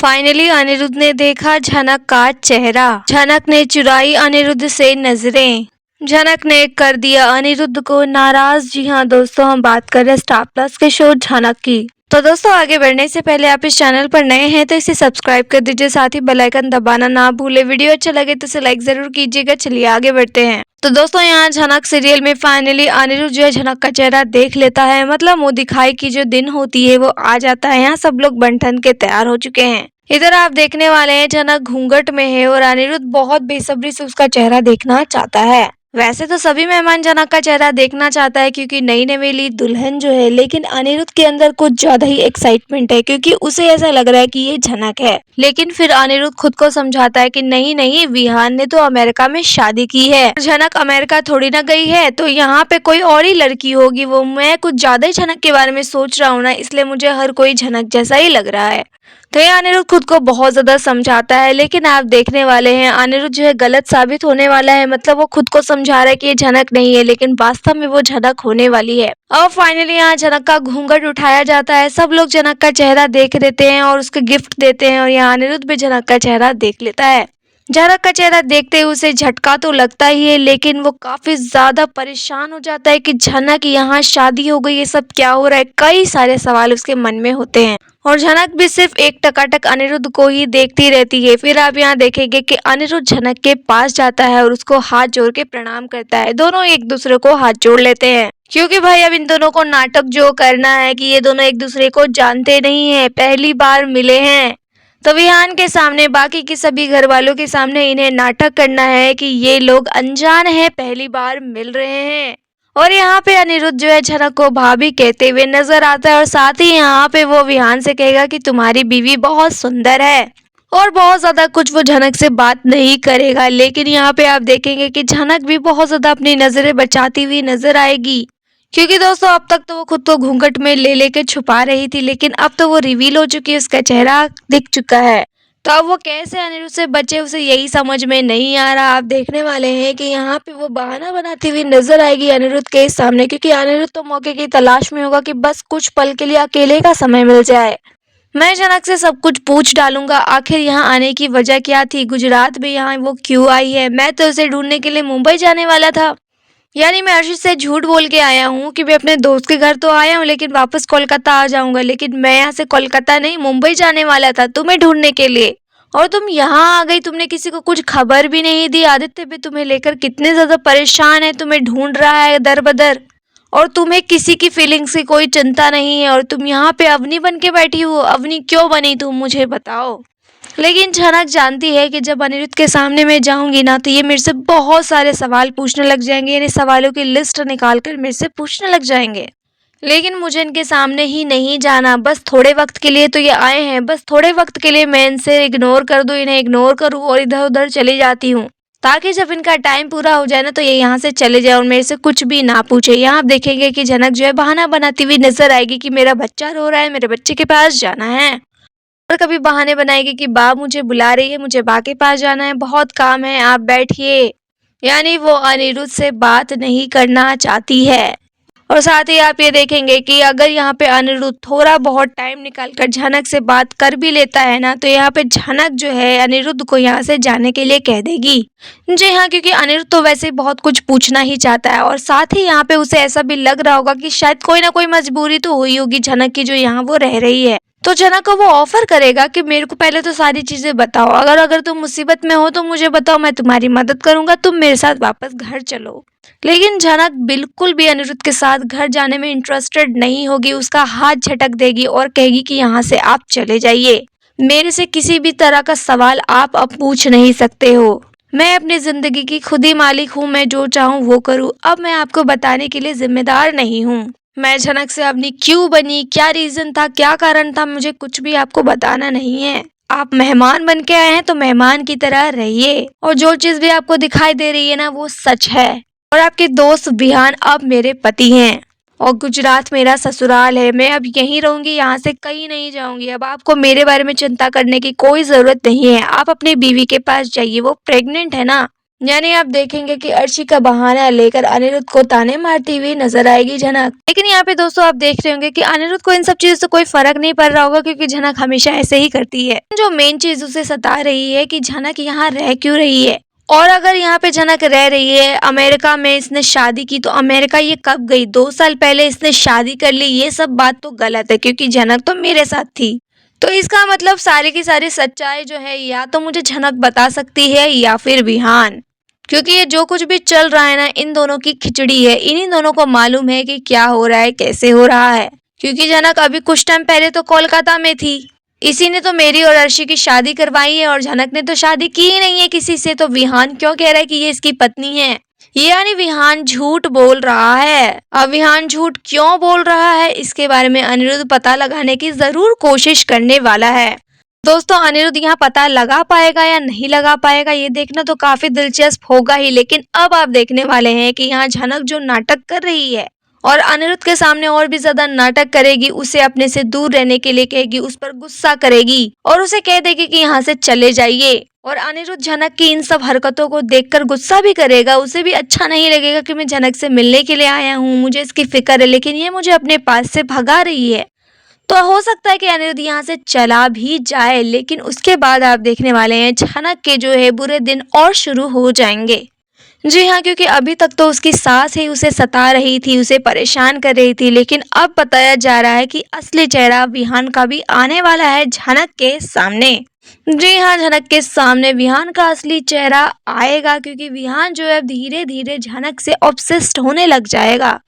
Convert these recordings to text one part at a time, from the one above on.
Finally Anirudh ने देखा झनक का चेहरा। झनक ने चुराई अनिरुद्ध से नजरें। झनक ने कर दिया अनिरुद्ध को नाराज। जी हाँ दोस्तों, हम बात कर रहे हैं स्टार प्लस के शो झनक की। तो दोस्तों, आगे बढ़ने से पहले आप इस चैनल पर नए हैं तो इसे सब्सक्राइब कर दीजिए, साथ ही बेल आइकन दबाना ना भूले। वीडियो अच्छा लगे तो इसे लाइक जरूर कीजिएगा। चलिए आगे बढ़ते हैं। तो दोस्तों, यहाँ झनक सीरियल में फाइनली अनिरुद्ध जो है झनक का चेहरा देख लेता है। मतलब मुंह दिखाई की जो दिन होती है वो आ जाता है। यहाँ सब लोग बन ठन के तैयार हो चुके हैं। इधर आप देखने वाले हैं झनक घूंघट में है और अनिरुद्ध बहुत बेसब्री से उसका चेहरा देखना चाहता है। वैसे तो सभी मेहमान झनक का चेहरा देखना चाहता है क्योंकि नई नवेली दुल्हन जो है, लेकिन अनिरुद्ध के अंदर कुछ ज्यादा ही एक्साइटमेंट है क्योंकि उसे ऐसा लग रहा है कि ये झनक है। लेकिन फिर अनिरुद्ध खुद को समझाता है कि नहीं नहीं, विहान ने तो अमेरिका में शादी की है, झनक अमेरिका थोड़ी ना गई है, तो यहाँ पे कोई और ही लड़की होगी। वो मैं कुछ ज्यादा ही झनक के बारे में सोच रहा हूँ ना, इसलिए मुझे हर कोई झनक जैसा ही लग रहा है। तो ये अनिरुद्ध खुद को बहुत ज्यादा समझाता है, लेकिन आप देखने वाले हैं अनिरुद्ध जो है गलत साबित होने वाला है। मतलब वो खुद को समझा रहा है कि ये झनक नहीं है, लेकिन वास्तव में वो झनक होने वाली है। और फाइनली यहाँ झनक का घूंघट उठाया जाता है। सब लोग झनक का चेहरा देख लेते हैं और उसके गिफ्ट देते हैं और यहाँ अनिरुद्ध भी झनक का चेहरा देख लेता है। झनक का चेहरा देखते ही उसे झटका तो लगता ही है, लेकिन वो काफी ज्यादा परेशान हो जाता है कि झनक यहाँ शादी हो गई, ये सब क्या हो रहा है। कई सारे सवाल उसके मन में होते हैं और झनक भी सिर्फ एक टकाटक अनिरुद्ध को ही देखती रहती है। फिर आप यहाँ देखेंगे कि अनिरुद्ध झनक के पास जाता है और उसको हाथ जोड़ के प्रणाम करता है। दोनों एक दूसरे को हाथ जोड़ लेते हैं क्योंकि भाई अब इन दोनों को नाटक जो करना है कि ये दोनों एक दूसरे को जानते नहीं है, पहली बार मिले हैं। तो विहान के सामने, बाकी के सभी घर वालों के सामने इन्हें नाटक करना है कि ये लोग अनजान हैं, पहली बार मिल रहे हैं। और यहाँ पे अनिरुद्ध जो है झनक को भाभी कहते हुए नजर आता है और साथ ही यहाँ पे वो विहान से कहेगा कि तुम्हारी बीवी बहुत सुंदर है और बहुत ज्यादा कुछ वो झनक से बात नहीं करेगा। लेकिन यहाँ पे आप देखेंगे कि झनक भी बहुत ज्यादा अपनी नजरें बचाती हुई नजर आएगी क्योंकि दोस्तों अब तक तो वो खुद को घूंघट में ले लेके छुपा रही थी, लेकिन अब तो वो रिवील हो चुकी है, उसका चेहरा दिख चुका है। तो अब वो कैसे अनिरुद्ध से बचे उसे यही समझ में नहीं आ रहा। आप देखने वाले हैं कि यहाँ पे वो बहाना बनाती हुई नजर आएगी अनिरुद्ध के सामने, क्योंकि अनिरुद्ध तो मौके की तलाश में होगा कि बस कुछ पल के लिए अकेले का समय मिल जाए। मैं झनक से सब कुछ पूछ डालूंगा, आखिर यहाँ आने की वजह क्या थी, गुजरात में यहाँ वो क्यों आई है। मैं तो उसे ढूंढने के लिए मुंबई जाने वाला था, यानी मैं अर्शित से झूठ बोल के आया हूँ कि मैं अपने दोस्त के घर तो आया हूँ लेकिन वापस कोलकाता आ जाऊंगा, लेकिन मैं यहाँ से कोलकाता नहीं मुंबई जाने वाला था तुम्हें ढूंढने के लिए, और तुम यहाँ आ गई। तुमने किसी को कुछ खबर भी नहीं दी। आदित्य भी तुम्हें लेकर कितने ज्यादा परेशान है, तुम्हें ढूंढ रहा है दर बदर, और तुम्हें किसी की फीलिंग्स की कोई चिंता नहीं है, और तुम यहाँ पे अवनी बन के बैठी हो। अवनी क्यों बनी तुम, मुझे बताओ। लेकिन झनक जानती है कि जब अनिरुद्ध के सामने मैं जाऊंगी ना तो ये मेरे से बहुत सारे सवाल पूछने लग जाएंगे, यानी सवालों की लिस्ट निकाल कर मेरे से पूछने लग जाएंगे। लेकिन मुझे इनके सामने ही नहीं जाना, बस थोड़े वक्त के लिए तो ये आए हैं, बस थोड़े वक्त के लिए मैं इनसे इग्नोर कर दूं, इन्हें इग्नोर करूं और इधर उधर चली जाती हूँ, ताकि जब इनका टाइम पूरा हो जाए ना तो ये यहाँ से चले जाए और मेरे से कुछ भी ना पूछे। यहाँ आप देखेंगे कि झनक जो है बहाना बनाती हुई नजर आएगी कि मेरा बच्चा रो रहा है, मेरे बच्चे के पास जाना है, और कभी बहाने बनाएगी कि बा मुझे बुला रही है, मुझे बा के पास जाना है, बहुत काम है, आप बैठिए। यानी वो अनिरुद्ध से बात नहीं करना चाहती है। और साथ ही आप ये देखेंगे कि अगर यहाँ पे अनिरुद्ध थोड़ा बहुत टाइम निकाल कर झनक से बात कर भी लेता है ना तो यहाँ पे झनक जो है अनिरुद्ध को यहाँ से जाने के लिए कह देगी। जी हाँ, क्योंकि अनिरुद्ध तो वैसे बहुत कुछ पूछना ही चाहता है और साथ ही यहाँ पे उसे ऐसा भी लग रहा होगा कि शायद कोई ना कोई मजबूरी तो हुई होगी झनक की जो यहाँ वो रह रही है। तो झनक को वो ऑफर करेगा कि मेरे को पहले तो सारी चीजें बताओ, अगर तुम मुसीबत में हो तो मुझे बताओ, मैं तुम्हारी मदद करूंगा, तुम मेरे साथ वापस घर चलो। लेकिन झनक बिल्कुल भी अनिरुद्ध के साथ घर जाने में इंटरेस्टेड नहीं होगी, उसका हाथ झटक देगी और कहेगी कि यहाँ से आप चले जाइए, मेरे से किसी भी तरह का सवाल आप अब पूछ नहीं सकते हो, मैं अपनी जिंदगी की खुद ही मालिक हूँ, मैं जो चाहूँ वो करूँ, अब मैं आपको बताने के लिए जिम्मेदार नहीं हूँ। मैं झनक से अपनी क्यों बनी, क्या रीजन था, क्या कारण था, मुझे कुछ भी आपको बताना नहीं है। आप मेहमान बन के आए हैं तो मेहमान की तरह रहिए, और जो चीज भी आपको दिखाई दे रही है ना वो सच है, और आपके दोस्त विहान अब मेरे पति हैं और गुजरात मेरा ससुराल है, मैं अब यहीं रहूंगी, यहाँ से कहीं नहीं जाऊंगी। अब आपको मेरे बारे में चिंता करने की कोई जरूरत नहीं है, आप अपनी बीवी के पास जाइए, वो प्रेग्नेंट है ना, यानी आप देखेंगे कि अर्शी का बहाना लेकर अनिरुद्ध को ताने मारती हुई नजर आएगी झनक। लेकिन यहाँ पे दोस्तों आप देख रहे होंगे कि अनिरुद्ध को इन सब चीजों से कोई फर्क नहीं पड़ रहा होगा, क्योंकि झनक हमेशा ऐसे ही करती है। जो मेन चीज उसे सता रही है कि झनक यहाँ रह क्यों रही है, और अगर यहाँ पे झनक रह रही है अमेरिका में, इसने शादी की, तो अमेरिका ये कब गई? 2 साल पहले इसने शादी कर ली। ये सब बात तो गलत है, क्योंकि झनक तो मेरे साथ थी। तो इसका मतलब सारी की सारी सच्चाई जो है या तो मुझे झनक बता सकती है या फिर विहान, क्योंकि ये जो कुछ भी चल रहा है ना, इन दोनों की खिचड़ी है। इन्हीं दोनों को मालूम है कि क्या हो रहा है, कैसे हो रहा है। क्योंकि झनक अभी कुछ टाइम पहले तो कोलकाता में थी, इसी ने तो मेरी और अर्शी की शादी करवाई है, और झनक ने तो शादी की ही नहीं है किसी से। तो विहान क्यों कह रहा है कि ये इसकी पत्नी है? यानी विहान झूठ बोल रहा है। अब विहान झूठ क्यों बोल रहा है, इसके बारे में अनिरुद्ध पता लगाने की जरूर कोशिश करने वाला है। दोस्तों अनिरुद्ध यहाँ पता लगा पाएगा या नहीं लगा पाएगा, ये देखना तो काफी दिलचस्प होगा ही। लेकिन अब आप देखने वाले हैं कि यहाँ झनक जो नाटक कर रही है और अनिरुद्ध के सामने और भी ज्यादा नाटक करेगी, उसे अपने से दूर रहने के लिए कहेगी, उस पर गुस्सा करेगी और उसे कह देगी कि यहाँ से चले जाइए। और अनिरुद्ध झनक की इन सब हरकतों को देखकर गुस्सा भी करेगा। उसे भी अच्छा नहीं लगेगा कि मैं झनक से मिलने के लिए आया हूँ, मुझे इसकी फिक्र है, लेकिन ये मुझे अपने पास से भगा रही है। तो हो सकता है कि अनिरुद्ध यहाँ से चला भी जाए, लेकिन उसके बाद आप देखने वाले हैं झनक के जो है बुरे दिन और शुरू हो जाएंगे। जी हाँ, क्योंकि अभी तक तो उसकी सास ही उसे सता रही थी, उसे परेशान कर रही थी, लेकिन अब बताया जा रहा है कि असली चेहरा विहान का भी आने वाला है झनक के सामने। जी हाँ, झनक के सामने विहान का असली चेहरा आएगा, क्योंकि विहान जो है धीरे धीरे झनक से ऑब्सेस्ड होने लग जाएगा।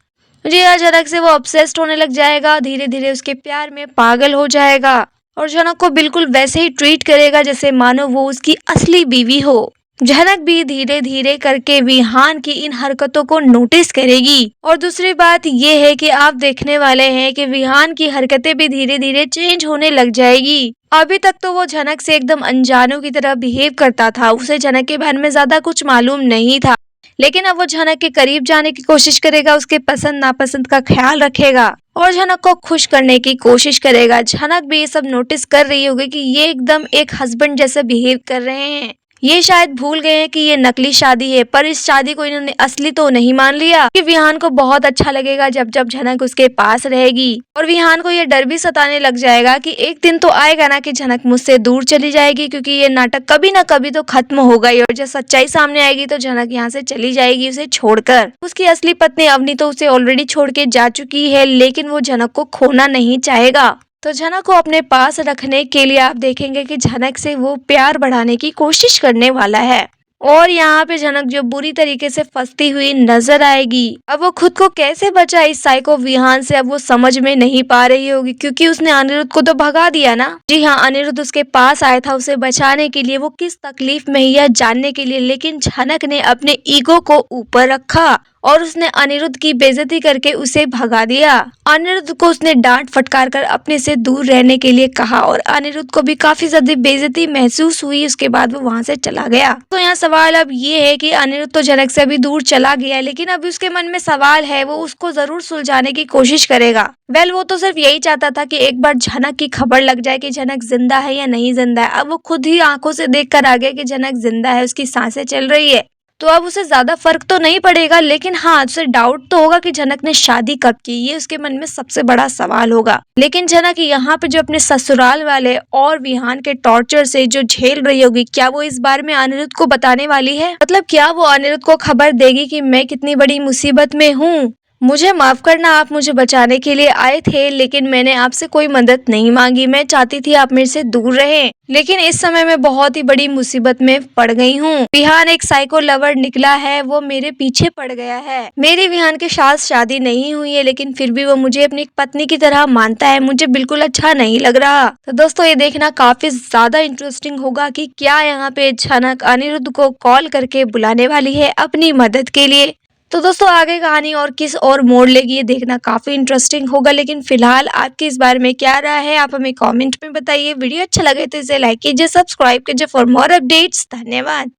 जी हाँ, झनक से वो ऑब्सेस्ड होने लग जाएगा, धीरे धीरे उसके प्यार में पागल हो जाएगा और झनक को बिल्कुल वैसे ही ट्रीट करेगा जैसे मानो वो उसकी असली बीवी हो। झनक भी धीरे धीरे करके विहान की इन हरकतों को नोटिस करेगी। और दूसरी बात ये है कि आप देखने वाले हैं कि विहान की हरकतें भी धीरे धीरे चेंज होने लग जाएगी। अभी तक तो वो झनक से एकदम अनजानों की तरह बिहेव करता था, उसे झनक के बारे में ज्यादा कुछ मालूम नहीं था, लेकिन अब वो झनक के करीब जाने की कोशिश करेगा, उसके पसंद नापसंद का ख्याल रखेगा और झनक को खुश करने की कोशिश करेगा। झनक भी ये सब नोटिस कर रही होगी कि ये एकदम एक हस्बैंड जैसे बिहेव कर रहे हैं। ये शायद भूल गए हैं कि ये नकली शादी है, पर इस शादी को इन्होंने असली तो नहीं मान लिया कि विहान को बहुत अच्छा लगेगा जब जब झनक उसके पास रहेगी। और विहान को ये डर भी सताने लग जाएगा कि एक दिन तो आएगा ना कि झनक मुझसे दूर चली जाएगी, क्योंकि ये नाटक कभी ना कभी तो खत्म होगा ही, और जब सच्चाई सामने आएगी तो झनक यहाँ से चली जाएगी उसे छोड़कर। उसकी असली पत्नी अवनी तो उसे ऑलरेडी छोड़ के जा चुकी है, लेकिन वो झनक को खोना नहीं चाहेगा। तो झनक को अपने पास रखने के लिए आप देखेंगे कि झनक से वो प्यार बढ़ाने की कोशिश करने वाला है। और यहाँ पे झनक जो बुरी तरीके से फंसती हुई नजर आएगी। अब वो खुद को कैसे बचाए इस साइको विहान से, अब वो समझ में नहीं पा रही होगी, क्योंकि उसने अनिरुद्ध को तो भगा दिया ना। जी हाँ, अनिरुद्ध उसके पास आया था उसे बचाने के लिए, वो किस तकलीफ में है यह जानने के लिए, लेकिन झनक ने अपने ईगो को ऊपर रखा और उसने अनिरुद्ध की बेइज्जती करके उसे भगा दिया। अनिरुद्ध को उसने डांट फटकार कर अपने से दूर रहने के लिए कहा और अनिरुद्ध को भी काफी ज्यादा बेइज्जती महसूस हुई। उसके बाद वो वहां से चला गया। तो यहाँ सवाल अब ये है कि अनिरुद्ध तो झनक से अभी दूर चला गया है, लेकिन अभी उसके मन में सवाल है, वो उसको जरूर सुलझाने की कोशिश करेगा। वो तो सिर्फ यही चाहता था कि एक बार झनक की खबर लग जाए कि झनक जिंदा है या नहीं जिंदा है। अब वो खुद ही आंखों से देख कर आ गया कि झनक जिंदा है, उसकी सांसें चल रही है। तो अब उसे ज्यादा फर्क तो नहीं पड़ेगा, लेकिन हाँ उसे डाउट तो होगा कि झनक ने शादी कब की, ये उसके मन में सबसे बड़ा सवाल होगा। लेकिन झनक यहाँ पे जो अपने ससुराल वाले और विहान के टॉर्चर से जो झेल रही होगी, क्या वो इस बार में अनिरुद्ध को बताने वाली है? मतलब क्या वो अनिरुद्ध को खबर देगी कि मैं कितनी बड़ी मुसीबत में हूँ? मुझे माफ करना, आप मुझे बचाने के लिए आए थे, लेकिन मैंने आपसे कोई मदद नहीं मांगी। मैं चाहती थी आप मेरे से दूर रहें, लेकिन इस समय मैं बहुत ही बड़ी मुसीबत में पड़ गई हूँ। विहान एक साइको लवर निकला है, वो मेरे पीछे पड़ गया है। मेरी विहान के साथ शादी नहीं हुई है, लेकिन फिर भी वो मुझे अपनी पत्नी की तरह मानता है। मुझे बिल्कुल अच्छा नहीं लग रहा। तो दोस्तों ये देखना काफी ज्यादा इंटरेस्टिंग होगा कि क्या यहाँ पे झनक अनिरुद्ध को कॉल करके बुलाने वाली है अपनी मदद के लिए। तो दोस्तों आगे कहानी और किस और मोड़ लेगी, ये देखना काफी इंटरेस्टिंग होगा। लेकिन फिलहाल आपके इस बारे में क्या राय है, आप हमें कमेंट में बताइए। वीडियो अच्छा लगे तो इसे लाइक कीजिए, सब्सक्राइब कीजिए फॉर मोर अपडेट्स। धन्यवाद।